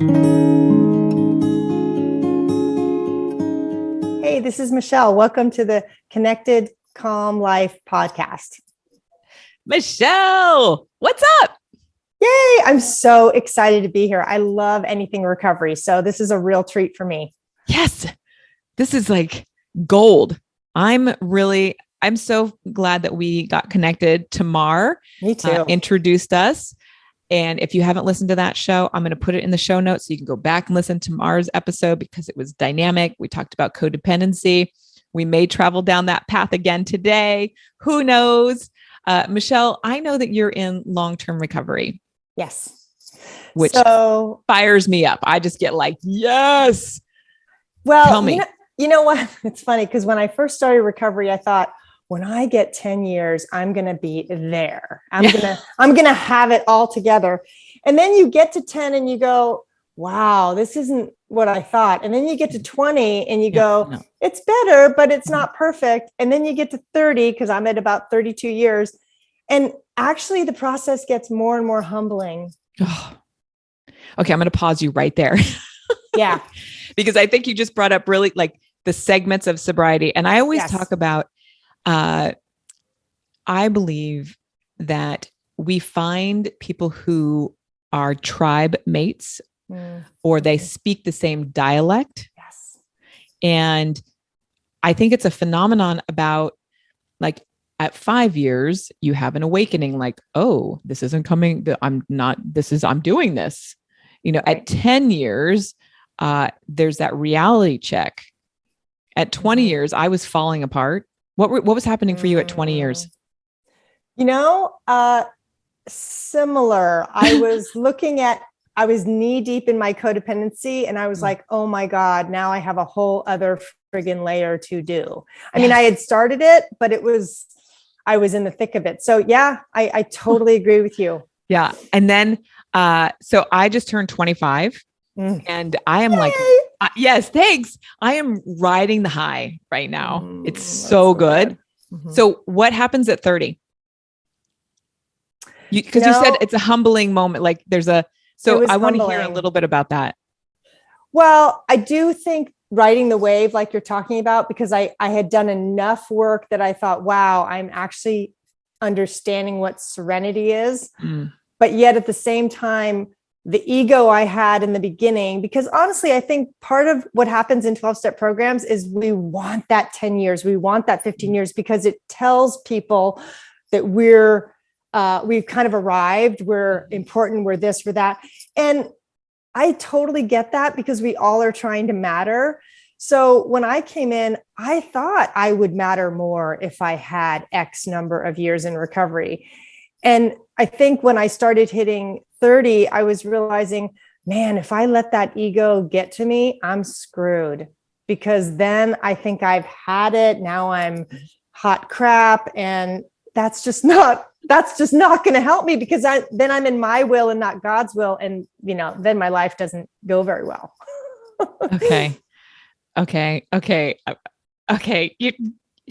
Hey, this is Michelle. Welcome to the Connected Calm Life podcast. Michelle, what's up? Yay! I'm so excited to be here. I love anything recovery. So this is a real treat for me. Yes, this is like gold. I'm so glad that we got connected. Tamar Me too. Introduced us. And if you haven't listened to that show, I'm going to put it in the show notes so you can go back and listen to Tamar's episode because it was dynamic. We talked about codependency. We may travel down that path again today. Who knows? Michelle, I know that you're in long-term recovery. Yes. Which fires me up. I just get like, yes. Well, tell me. You know what? It's funny because when I first started recovery, I thought, when I get 10 years, I'm going to be there. I'm going to have it all together. And then you get to 10 and you go, wow, this isn't what I thought. And then you get to 20 and you go, it's better, but it's not perfect. And then you get to 30 because I'm at about 32 years. And actually the process gets more and more humbling. Oh. Okay. I'm going to pause you right there. Yeah. Because I think you just brought up really like the segments of sobriety. And I always talk about, I believe that we find people who are tribe mates or they speak the same dialect. Yes. And I think it's a phenomenon about like at 5 years, you have an awakening like, oh, this isn't coming. I'm doing this, right. At 10 years, there's that reality check. At 20 years, I was falling apart. What was happening for you at 20 years? Similar. I was knee deep in my codependency and I was like, oh my God, now I have a whole other friggin' layer to do. I mean, I had started it, but I was in the thick of it. So yeah, I totally agree with you. Yeah. And then, so I just turned 25 and I am like, yes, thanks. I am riding the high right now. It's so good. Mm-hmm. So what happens at 30? Because you said it's a humbling moment. Like I want to hear a little bit about that. Well, I do think riding the wave, like you're talking about, because I had done enough work that I thought, wow, I'm actually understanding what serenity is. But yet at the same time, the ego I had in the beginning, because honestly, I think part of what happens in 12-step programs is we want that 10 years, we want that 15 years, because it tells people that we've kind of arrived, we're important, we're this, we're that. And I totally get that because we all are trying to matter. So when I came in, I thought I would matter more if I had X number of years in recovery. And I think when I started hitting 30, I was realizing, man, if I let that ego get to me, I'm screwed, because then I think I've had it. Now I'm hot crap. And that's just not going to help me, because then I'm in my will and not God's will. And, then my life doesn't go very well. Okay.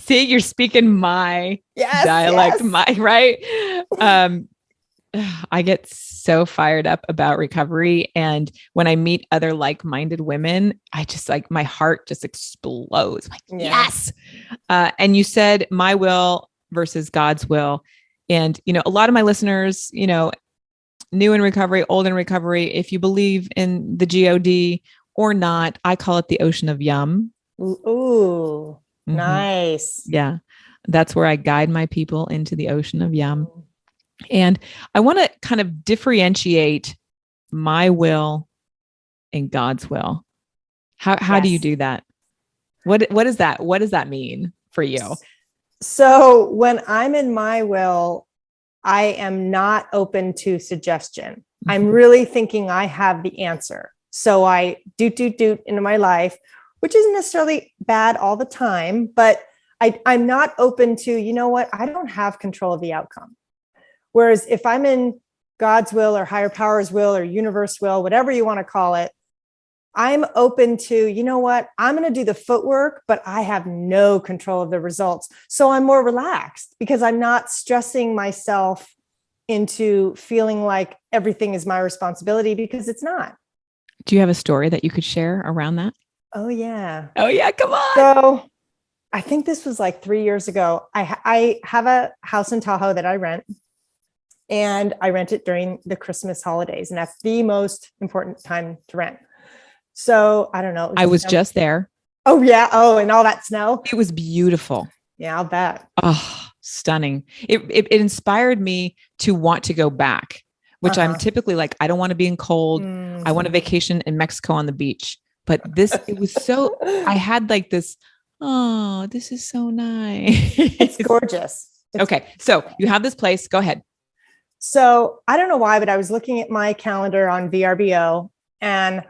You're speaking my dialect, right? I get so fired up about recovery. And when I meet other like-minded women, I just like, my heart just explodes. I'm like, yes. And you said my will versus God's will. And, a lot of my listeners, new in recovery, old in recovery, if you believe in the God or not, I call it the ocean of yum. Ooh, nice. Yeah. That's where I guide my people into the ocean of yum. And I want to kind of differentiate my will and God's will. How do you do that? What is that? What does that mean for you? So when I'm in my will, I am not open to suggestion. I'm really thinking I have the answer. So I do into my life, which isn't necessarily bad all the time, but I'm not open to, I don't have control of the outcome. Whereas if I'm in God's will or higher power's will or universe will, whatever you want to call it, I'm open to, I'm going to do the footwork, but I have no control of the results. So I'm more relaxed because I'm not stressing myself into feeling like everything is my responsibility, because it's not. Do you have a story that you could share around that? Oh, yeah. Oh yeah, come on. So I think this was like 3 years ago. I have a house in Tahoe that I rent, and I rent it during the Christmas holidays. And that's the most important time to rent. So I don't know. I was just there. Oh, yeah. Oh, and all that snow. It was beautiful. Yeah, I'll bet. Oh, stunning. It inspired me to want to go back, which I'm typically like, I don't want to be in cold. I want a vacation in Mexico on the beach. But it was so, I had like this, oh, this is so nice. It's gorgeous. Okay. So you have this place. Go ahead. So I don't know why, but I was looking at my calendar on VRBO, and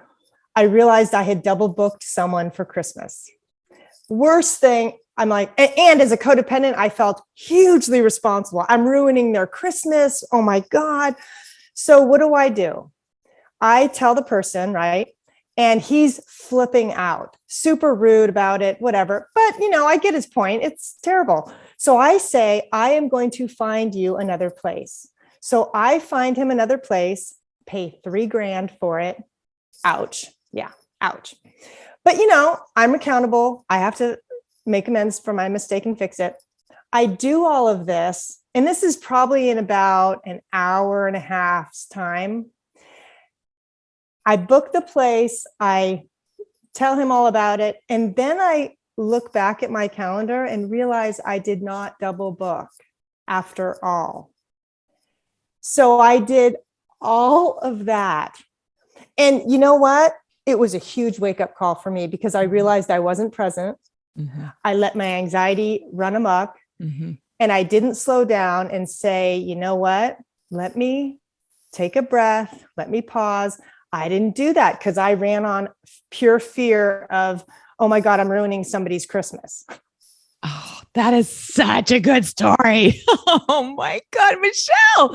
I realized I had double booked someone for Christmas. Worst thing, I'm like, and as a codependent, I felt hugely responsible. I'm ruining their Christmas. Oh my God. So what do? I tell the person, right? And he's flipping out, super rude about it, whatever. But, I get his point. It's terrible. So I say, I am going to find you another place. So I find him another place, pay $3,000 for it. Ouch. Yeah. Ouch. But, I'm accountable. I have to make amends for my mistake and fix it. I do all of this. And this is probably in about an hour and a half's time. I book the place. I tell him all about it. And then I look back at my calendar and realize I did not double book after all. So I did all of that. And you know what? It was a huge wake-up call for me because I realized I wasn't present. I let my anxiety run amok, and I didn't slow down and say, you know what? Let me take a breath. Let me pause. I didn't do that because I ran on pure fear of, oh my God, I'm ruining somebody's Christmas. Oh, that is such a good story. Oh my God, Michelle.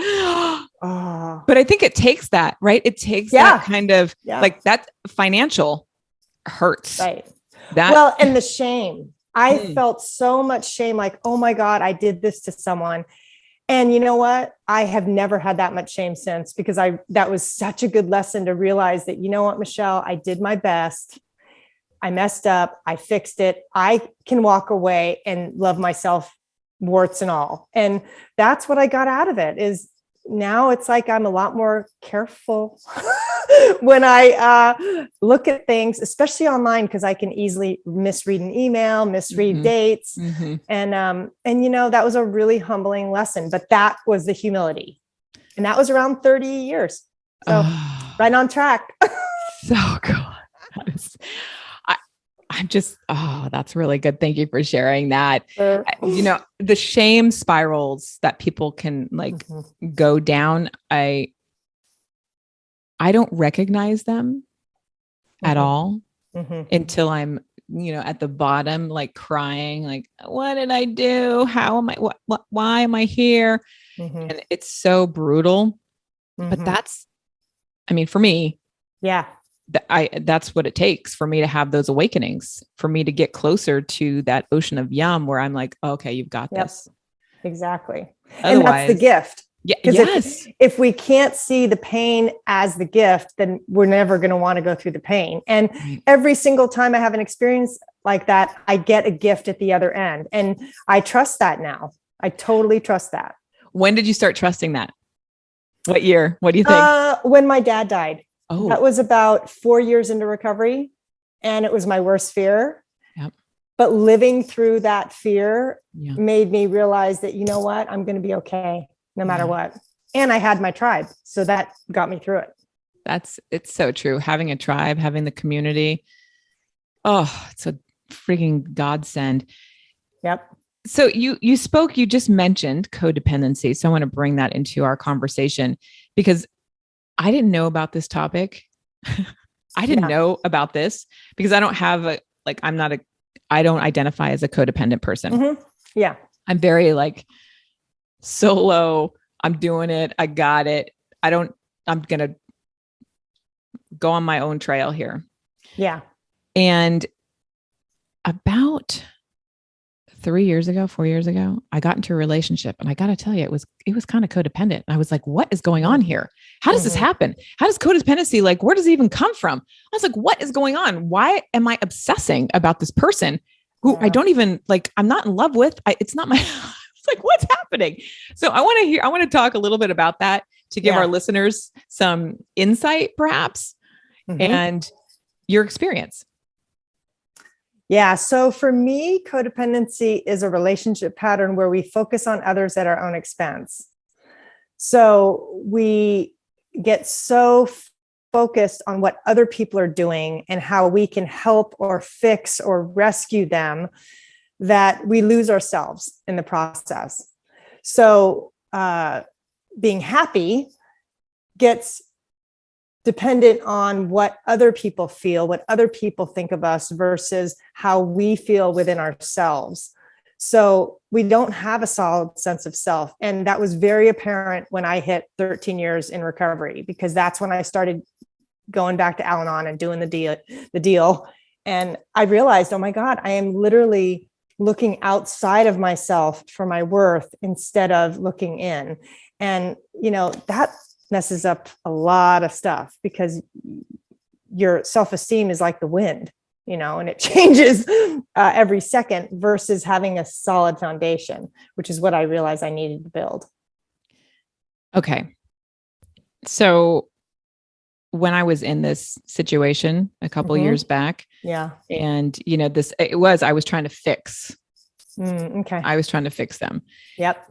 Oh. But I think it takes that, right? It takes that kind of like that financial hurts. Right. And the shame. I felt so much shame, like, oh my God, I did this to someone. And you know what? I have never had that much shame since, because that was such a good lesson to realize that, you know what, Michelle, I did my best. I messed up. I fixed it. I can walk away and love myself, warts and all. And that's what I got out of it. Is now it's like I'm a lot more careful when I look at things, especially online, because I can easily misread an email, misread dates. And that was a really humbling lesson, but that was the humility. And that was around 30 years. So right on track. So good. I'm just, that's really good. Thank you for sharing that. Sure. The shame spirals that people can go down. I don't recognize them at all until I'm, at the bottom, like crying, like, what did I do? How am I, why am I here? And it's so brutal, but for me, that's what it takes for me to have those awakenings, for me to get closer to that ocean of yum where I'm like, okay, you've got this. Exactly. Otherwise, and that's the gift. Yeah. Yes. If we can't see the pain as the gift, then we're never going to want to go through the pain. And every single time I have an experience like that, I get a gift at the other end. And I trust that now. I totally trust that. When did you start trusting that? What year? What do you think? When my dad died. Oh, that was about 4 years into recovery. And it was my worst fear. Yep. But living through that fear made me realize that, you know what, I'm going to be okay no matter what. And I had my tribe. So that got me through it. It's so true. Having a tribe, having the community. Oh, it's a freaking godsend. Yep. So you just mentioned codependency. So I want to bring that into our conversation because I didn't know about this topic. I didn't know about this because I don't have I don't identify as a codependent person. Yeah. I'm very solo. I'm doing it. I got it. I'm going to go on my own trail here. Yeah. And about 4 years ago, I got into a relationship, and I got to tell you, it was kind of codependent. I was like, what is going on here? How does this happen? How does codependency, like, where does it even come from? I was like, what is going on? Why am I obsessing about this person who I don't even like, I'm not in love with? It's not my, it's like, what's happening? So I want to talk a little bit about that to give our listeners some insight, perhaps, and your experience. Yeah. So for me, codependency is a relationship pattern where we focus on others at our own expense. So we get so focused on what other people are doing and how we can help or fix or rescue them that we lose ourselves in the process. So being happy gets dependent on what other people feel, what other people think of us versus how we feel within ourselves. So we don't have a solid sense of self. And that was very apparent when I hit 13 years in recovery, because that's when I started going back to Al-Anon and doing the deal. And I realized, oh my God, I am literally looking outside of myself for my worth instead of looking in. And, that messes up a lot of stuff, because your self-esteem is like the wind, and it changes every second versus having a solid foundation, which is what I realized I needed to build. Okay. So when I was in this situation a couple years back, and I was trying to fix, I was trying to fix them,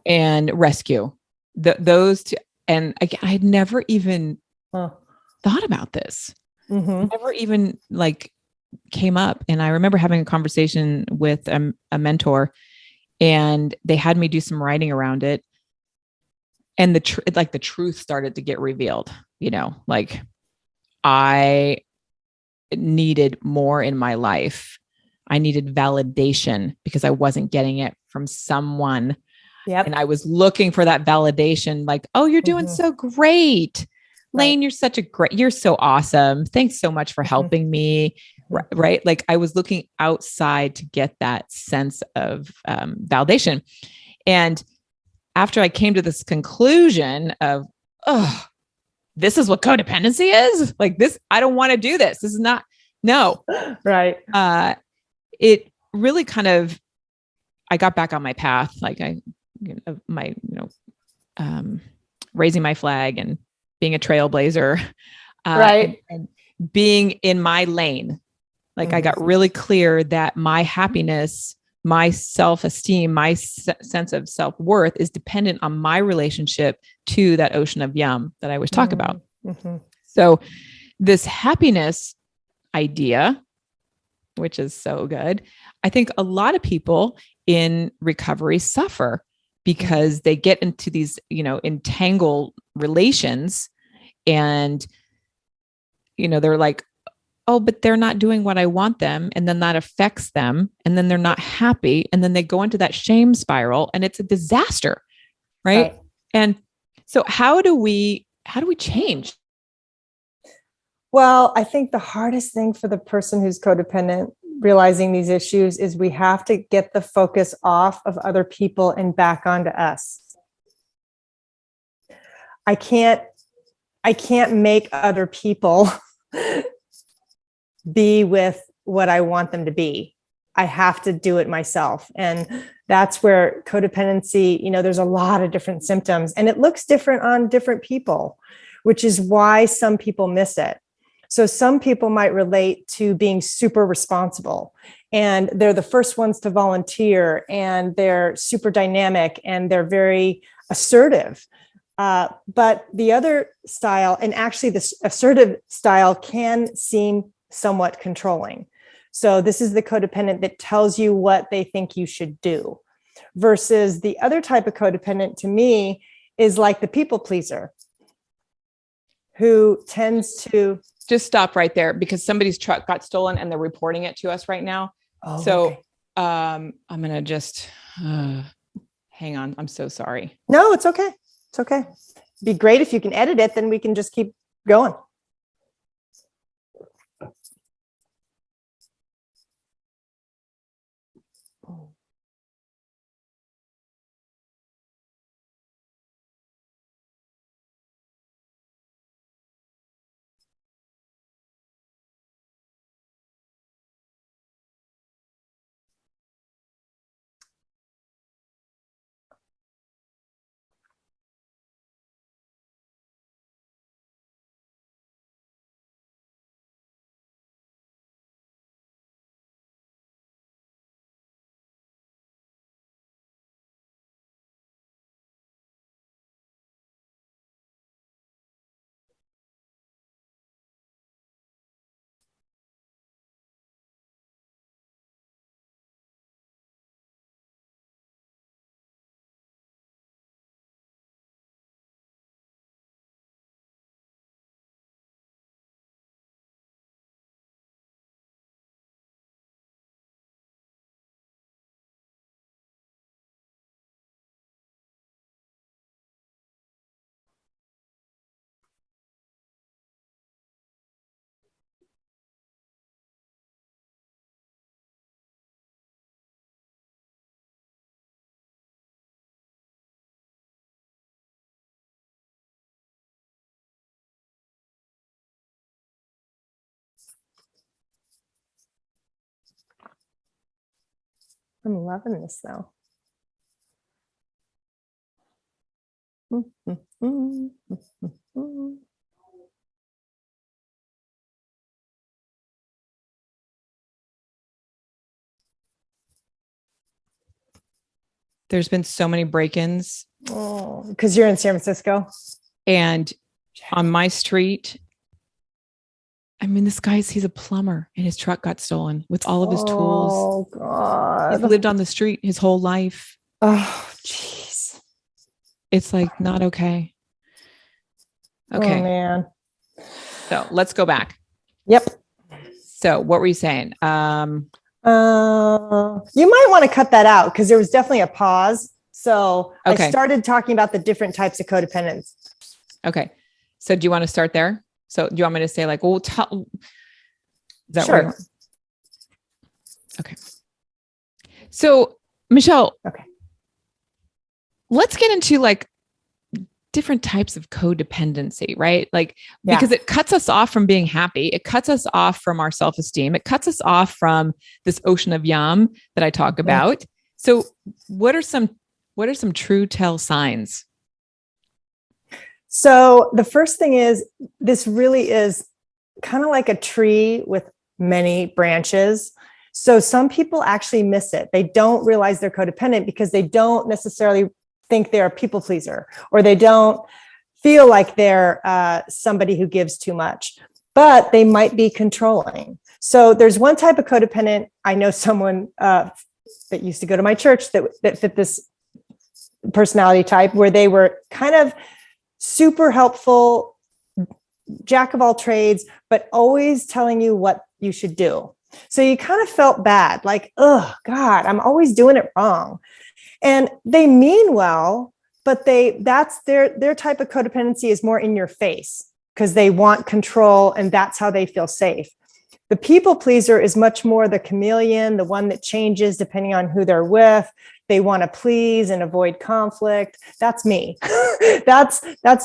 and rescue those two. And I had never even thought about this. Never even came up. And I remember having a conversation with a mentor, and they had me do some writing around it. And the truth started to get revealed, I needed more in my life. I needed validation because I wasn't getting it from someone. And I was looking for that validation, like, oh, you're doing so great. Lane, you're so awesome. Thanks so much for helping me. Right. Like, I was looking outside to get that sense of validation. And after I came to this conclusion of, oh, this is what codependency is, like this, I don't want to do this. This is not, no. Right. It really kind of, I got back on my path. Like raising my flag and being a trailblazer, and being in my lane. Like I got really clear that my happiness, my self-esteem, my sense of self-worth is dependent on my relationship to that ocean of yum that I always talk about. So this happiness idea, which is so good, I think a lot of people in recovery suffer because they get into these, entangled relations, and, they're like, oh, but they're not doing what I want them. And then that affects them. And then they're not happy. And then they go into that shame spiral, and it's a disaster. Right. And so how do we change? Well, I think the hardest thing for the person who's codependent realizing these issues is we have to get the focus off of other people and back onto us. I can't make other people be with what I want them to be. I have to do it myself. And that's where codependency, there's a lot of different symptoms, and it looks different on different people, which is why some people miss it. So some people might relate to being super responsible, and they're the first ones to volunteer, and they're super dynamic, and they're very assertive. But the other style, and actually this assertive style, can seem somewhat controlling. So this is the codependent that tells you what they think you should do, versus the other type of codependent, to me, is like the people pleaser, who tends to just stop right there, because somebody's truck got stolen and they're reporting it to us right now. Okay. I'm going to just hang on. I'm so sorry. No, it's okay. It's okay. It'd be great if you can edit it, then we can just keep going. I'm loving this though. There's been so many break-ins. Oh, because you're in San Francisco. And on my street, I mean, he's a plumber and his truck got stolen with all of his tools. Oh, God. He's lived on the street his whole life. Oh, jeez. It's like not okay. Okay. Oh, man. So let's go back. Yep. So what were you saying? You might want to cut that out because there was definitely a pause. So okay. I started talking about the different types of codependence. Okay. So do you want to start there? So do you want me to say like, well, is that sure. Right? Okay. So Michelle, okay, let's get into like different types of codependency, right? Like, because it cuts us off from being happy. It cuts us off from our self-esteem. It cuts us off from this ocean of yum that I talk about. So what are some true tell signs? So the first thing is, this really is kind of like a tree with many branches. So some people actually miss it. They don't realize they're codependent because they don't necessarily think they're a people pleaser, or they don't feel like they're somebody who gives too much, but they might be controlling. So there's one type of codependent. I know someone that used to go to my church that fit this personality type, where they were kind of super helpful, jack of all trades, but always telling you what you should do. So you kind of felt bad, like, oh God, I'm always doing it wrong. And they mean well, but that's their type of codependency is more in your face because they want control and that's how they feel safe. The people pleaser is much more the chameleon, the one that changes depending on who they're with. They want to please and avoid conflict. That's me. That's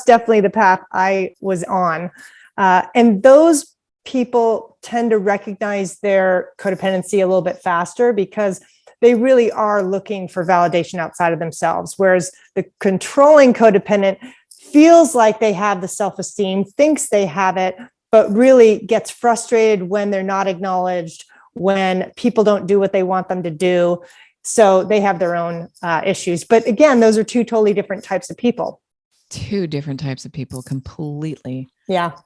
definitely the path I was on. And those people tend to recognize their codependency a little bit faster because they really are looking for validation outside of themselves. Whereas the controlling codependent feels like they have the self-esteem, thinks they have it, but really gets frustrated when they're not acknowledged, when people don't do what they want them to do. So they have their own issues. But again, those are two totally different types of people. Two different types of people completely. Yeah.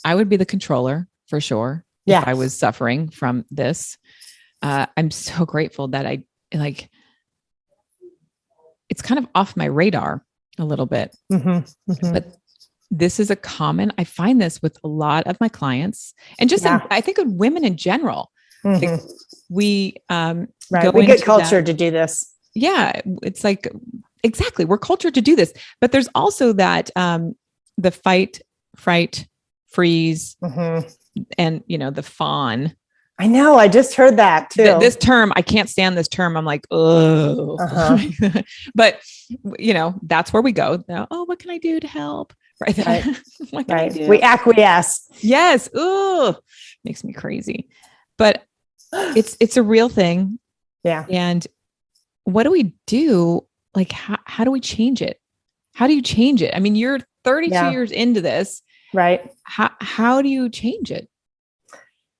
I would be the controller for sure. Yeah. If I was suffering from this. I'm so grateful that it's kind of off my radar a little bit, but this is I find this with a lot of my clients and just, I think of women in general. Like we get cultured to do this. Yeah. It's like, exactly. We're cultured to do this, but there's also that, the fight, fright, freeze, and the fawn. I know. I just heard that too. This term, I can't stand this term. I'm like, oh, but that's where we go. Now, oh, what can I do to help? Right. What can I do? We acquiesce. Yes. Oh, makes me crazy, but it's a real thing. Yeah. And what do we do? Like, how do we change it? How do you change it? I mean, you're 32 years into this, right? How do you change it?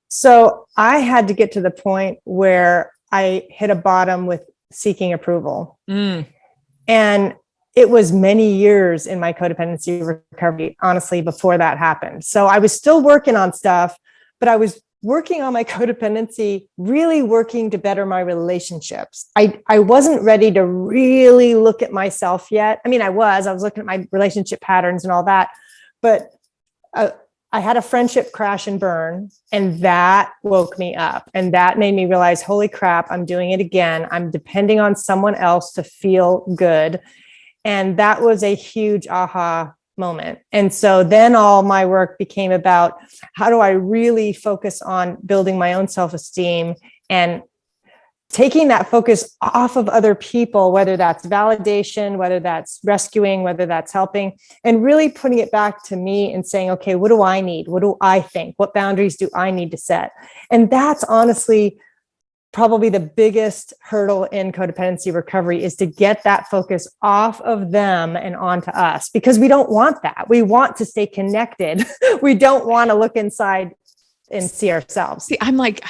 So I had to get to the point where I hit a bottom with seeking approval. And it was many years in my codependency recovery, honestly, before that happened. So I was still working on stuff, but I was working on my codependency, really working to better my relationships. I wasn't ready to really look at myself yet. I mean, I was looking at my relationship patterns and all that, but I had a friendship crash and burn, and that woke me up. And that made me realize, holy crap, I'm doing it again. I'm depending on someone else to feel good. And that was a huge aha moment. And so then all my work became about how do I really focus on building my own self-esteem and taking that focus off of other people, whether that's validation, whether that's rescuing, whether that's helping, and really putting it back to me and saying, okay, what do I need? What do I think? What boundaries do I need to set? And that's honestly probably the biggest hurdle in codependency recovery is to get that focus off of them and onto us, because we don't want that. We want to stay connected. We don't want to look inside and see ourselves. See, I'm like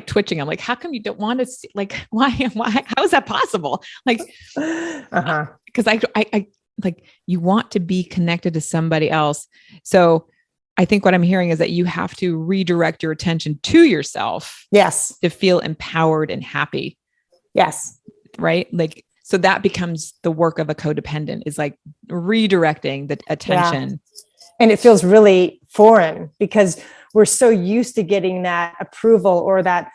twitching. I'm like, how come you don't want to see, like, why, how is that possible? Like, because I like, you want to be connected to somebody else. So I think what I'm hearing is that you have to redirect your attention to yourself. Yes. To feel empowered and happy. Yes. Right. Like, so that becomes the work of a codependent, is like redirecting the attention. Yeah. And it feels really foreign because we're so used to getting that approval or that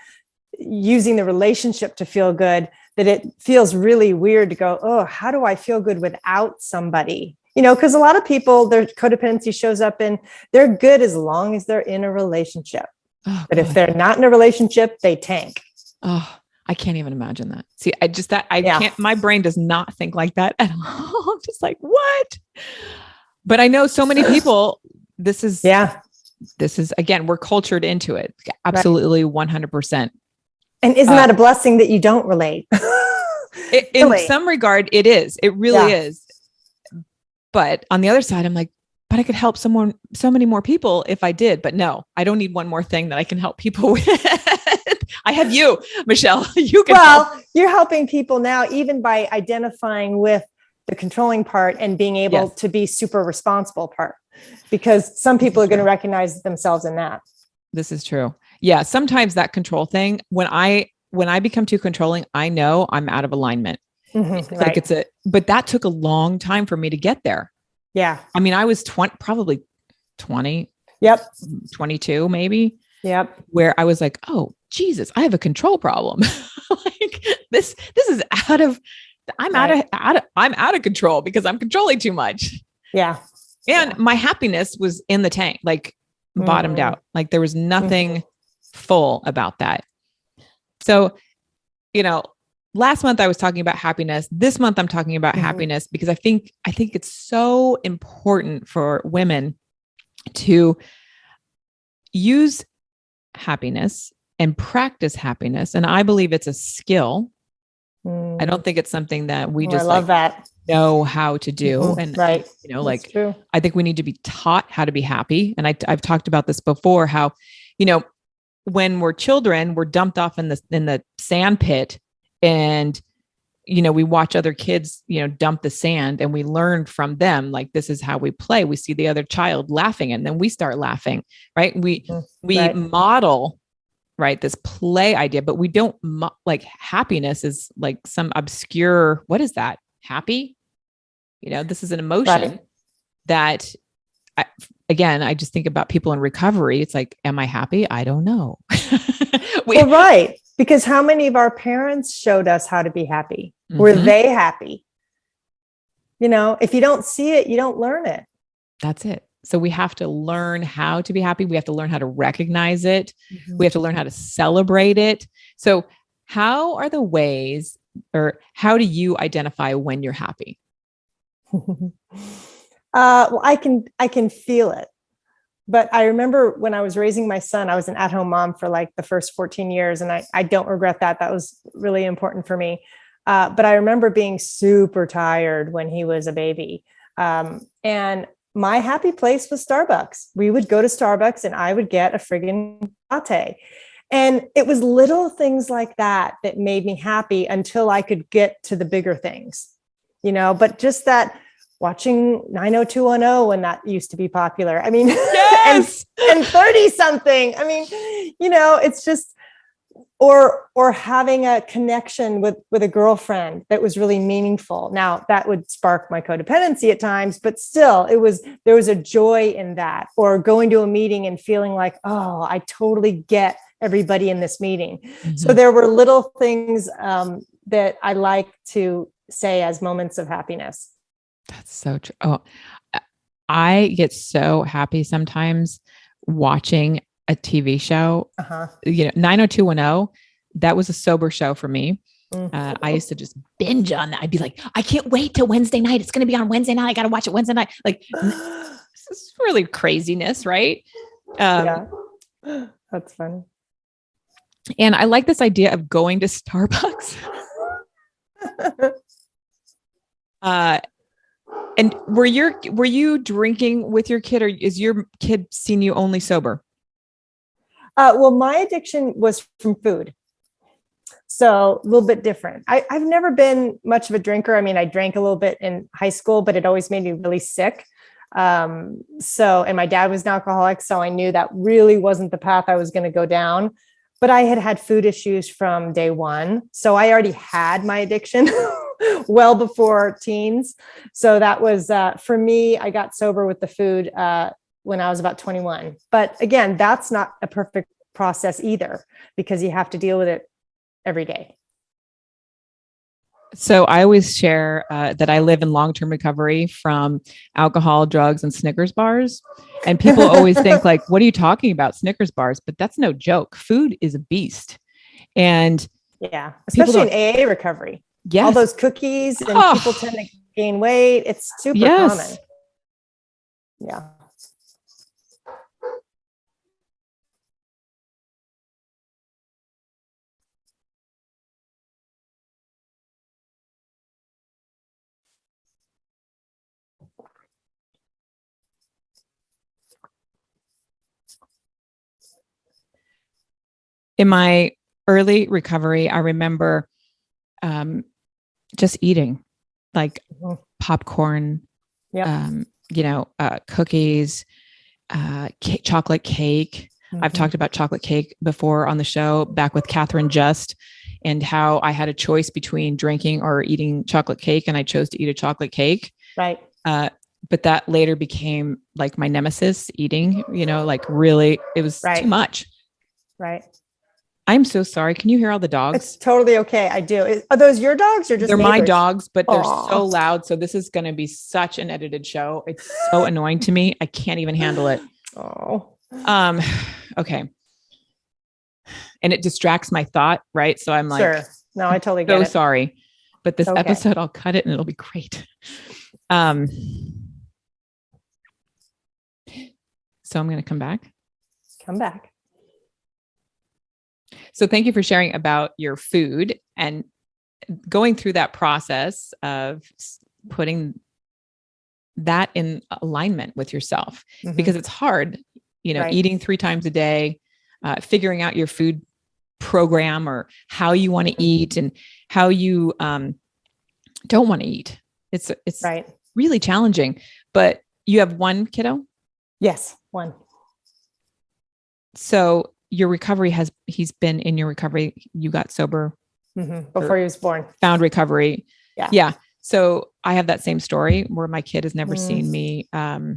using the relationship to feel good that it feels really weird to go, oh, how do I feel good without somebody? Because a lot of people, their codependency shows up in they're good as long as they're in a relationship. Oh, but if they're not in a relationship, they tank. Oh, I can't even imagine that. See, I can't, my brain does not think like that at all. I'm just like, what? But I know so many people, this is, again, we're cultured into it. Absolutely. 100%. And isn't that a blessing that you don't relate? In some regard, it is. It really is. But on the other side, I'm like, but I could help so many more people if I did. But no, I don't need one more thing that I can help people with. I have you, Michelle. You can help. You're helping people now, even by identifying with the controlling part and being able to be super responsible part, because some people are going to recognize themselves in that. This is true. Yeah. Sometimes that control thing, when I become too controlling, I know I'm out of alignment. Like but that took a long time for me to get there. Yeah. I mean, I was probably 20. Yep. 22, maybe. Yep. Where I was like, oh, Jesus, I have a control problem. Like this is I'm out of control because I'm controlling too much. Yeah. And my happiness was in the tank, like bottomed out. Like there was nothing full about that. So, last month I was talking about happiness. This month I'm talking about happiness because I think it's so important for women to use happiness and practice happiness. And I believe it's a skill. I don't think it's something that we just know how to do. And true. I think we need to be taught how to be happy. And I've talked about this before, how, when we're children, we're dumped off in the sand pit, and, we watch other kids, dump the sand, and we learn from them. Like, this is how we play. We see the other child laughing, and then we start laughing, right? We model, right, this play idea, but we don't like happiness is like some obscure, what is that? Happy? This is an emotion that I just think about people in recovery. It's like, am I happy? I don't know. Because how many of our parents showed us how to be happy? Were they happy? If you don't see it, you don't learn it. That's it. So we have to learn how to be happy. We have to learn how to recognize it. We have to learn how to celebrate it. So how are the ways, or how do you identify when you're happy? Well, I can feel it. But I remember when I was raising my son, I was an at-home mom for like the first 14 years. And I don't regret that. That was really important for me. But I remember being super tired when he was a baby. And my happy place was Starbucks. We would go to Starbucks and I would get a friggin' latte. And it was little things like that that made me happy until I could get to the bigger things, but just that watching 90210 when that used to be popular. I mean, yes! and 30 something. I mean, it's just, or having a connection with a girlfriend that was really meaningful. Now that would spark my codependency at times, but still there was a joy in that, or going to a meeting and feeling like, oh, I totally get everybody in this meeting. So there were little things that I like to say as moments of happiness. That's so true. Oh, I get so happy sometimes watching a TV show. 90210, that was a sober show for me. I used to just binge on that. I'd be like, I can't wait till Wednesday night. It's going to be on Wednesday night. I got to watch it Wednesday night. Like, this is really craziness, right? Yeah, that's funny. And I like this idea of going to Starbucks. And were you drinking with your kid, or is your kid seeing you only sober? Well, my addiction was from food. So a little bit different. I've never been much of a drinker. I mean, I drank a little bit in high school, but it always made me really sick. And my dad was an alcoholic, so I knew that really wasn't the path I was going to go down. But I had food issues from day one. So I already had my addiction well before teens. So that was, for me, I got sober with the food when I was about 21. But again, that's not a perfect process either, because you have to deal with it every day. So I always share that I live in long-term recovery from alcohol, drugs, and Snickers bars. And people always think like, what are you talking about, Snickers bars? But that's no joke. Food is a beast. And yeah, especially in AA recovery. Yes. All those cookies, and people tend to gain weight. It's super common. Yeah. In my early recovery, I remember just eating like popcorn, cookies, chocolate cake. I've talked about chocolate cake before on the show, back with Catherine Just, and how I had a choice between drinking or eating chocolate cake, and I chose to eat a chocolate cake. Right. But that later became like my nemesis, eating, like really, it was too much. Right. I'm so sorry. Can you hear all the dogs? It's totally okay. I do. Are those your dogs or just they're neighbors? My dogs, but they're so loud. So this is going to be such an edited show. It's so annoying to me. I can't even handle it. Oh. Okay. And it distracts my thought, right? So I'm like, sure. No, I totally get it. So sorry. But this episode, I'll cut it and it'll be great. So I'm going to come back. Come back. So thank you for sharing about your food and going through that process of putting that in alignment with yourself, because it's hard, eating 3 times a day, figuring out your food program or how you want to eat and how you don't want to eat. It's really challenging, but you have one kiddo? Yes, one. So your recovery he's been in your recovery. You got sober before he was born. Found recovery. Yeah. Yeah. So I have that same story where my kid has never seen me out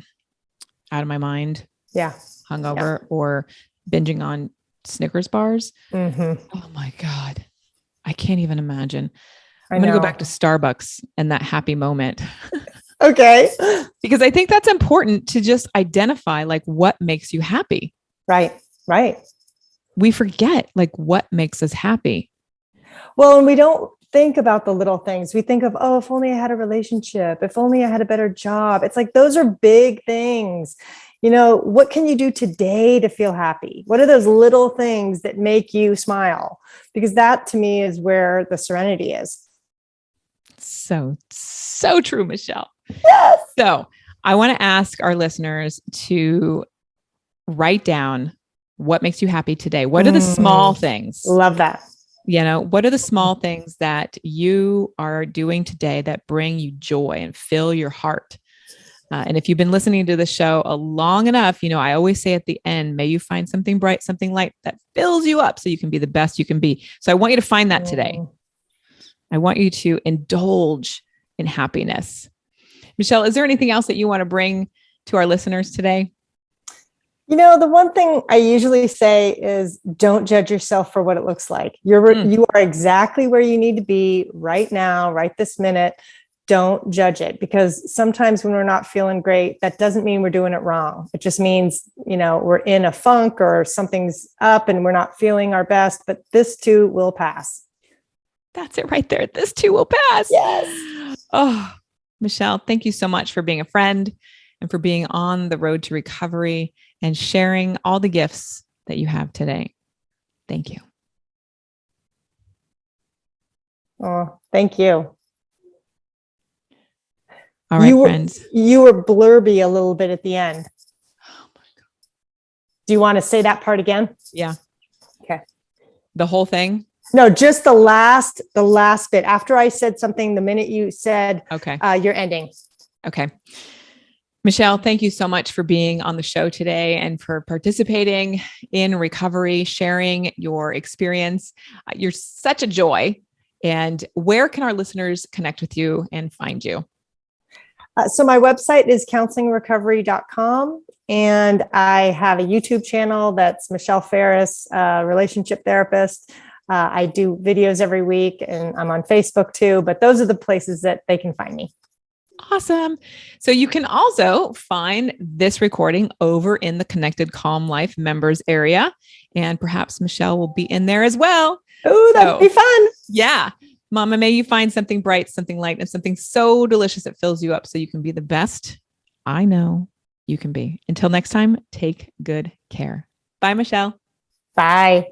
of my mind. Yeah. Hungover or binging on Snickers bars. Oh my God. I can't even imagine. I'm going to go back to Starbucks and that happy moment. Okay. Because I think that's important to just identify like what makes you happy. Right. Right. We forget like what makes us happy. Well, and we don't think about the little things. We think of, oh, if only I had a relationship, if only I had a better job. It's like, those are big things. What can you do today to feel happy? What are those little things that make you smile? Because that to me is where the serenity is. So true, Michelle. Yes. So I want to ask our listeners to write down what makes you happy today. What are the small things? Love that. What are the small things that you are doing today that bring you joy and fill your heart? And if you've been listening to the show long enough, I always say at the end, may you find something bright, something light that fills you up so you can be the best you can be. So I want you to find that today. I want you to indulge in happiness. Michelle, is there anything else that you want to bring to our listeners today? The one thing I usually say is don't judge yourself for what it looks like. You are exactly where you need to be right now, right this minute. Don't judge it, because sometimes when we're not feeling great, that doesn't mean we're doing it wrong. It just means, we're in a funk or something's up and we're not feeling our best, but this too will pass. That's it right there. This too will pass. Yes. Oh, Michelle, thank you so much for being a friend and for being on the road to recovery and sharing all the gifts that you have today. Thank you. Oh, thank you. All right, friends. You were blurby a little bit at the end. Oh my God. Do you want to say that part again? Yeah. Okay. The whole thing? No, just the last bit. After I said something, the minute you said, okay, you're ending. Okay. Michelle, thank you so much for being on the show today and for participating in recovery, sharing your experience. You're such a joy. And where can our listeners connect with you and find you? So my website is counselingrecovery.com. And I have a YouTube channel that's Michelle Ferris, relationship therapist. I do videos every week and I'm on Facebook too, but those are the places that they can find me. Awesome. So you can also find this recording over in the Connected Calm Life members area. And perhaps Michelle will be in there as well. Oh, that'd be fun. Yeah. Mama, may you find something bright, something light, and something so delicious that fills you up so you can be the best I know you can be. Until next time, take good care. Bye, Michelle. Bye.